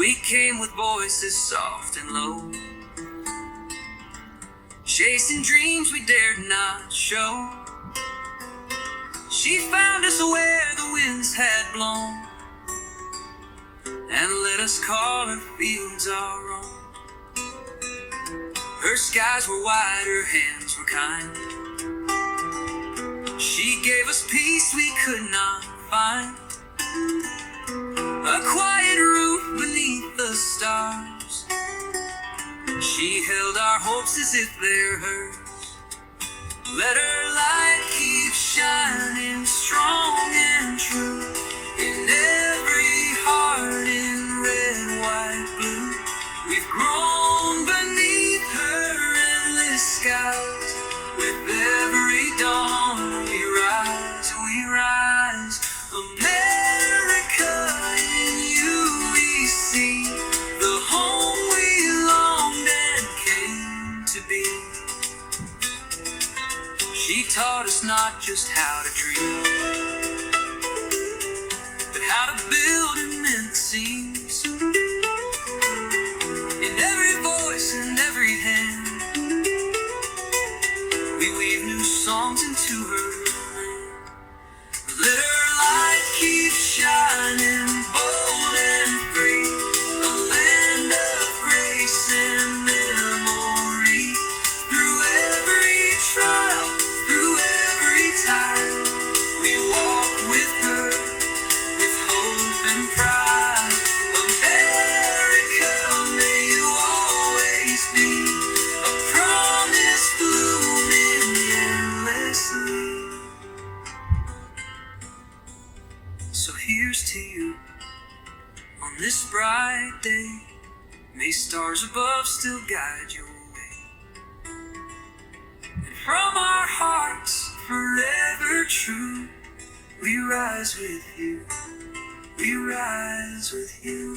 We came with voices soft and low, chasing dreams we dared not show. She found us where the winds had blown, and let us call her fields our own. Her skies were wide, her hands were kind. She gave us peace we could not find, a quiet roof beneath the stars. She held our hopes as if they're hers. Let her light keep shining strong and true in every heart in red, white, blue. We've grown beneath her endless skies. With every dawn we rise, we rise. America, in you we see the home we longed and came to be. She taught us not just how to dream, but how to build immense scenes. In every voice and every hand, we weave new songs into her land. Let her light keep shining bold and free, a land of grace and memory. Through every trial, through every time, we walk with her, with hope and pride. America, may you always be a promise blooming endlessly. So here's to you on this bright day. May stars above still guide your way. And from our hearts, forever true, we rise with you. We rise with you.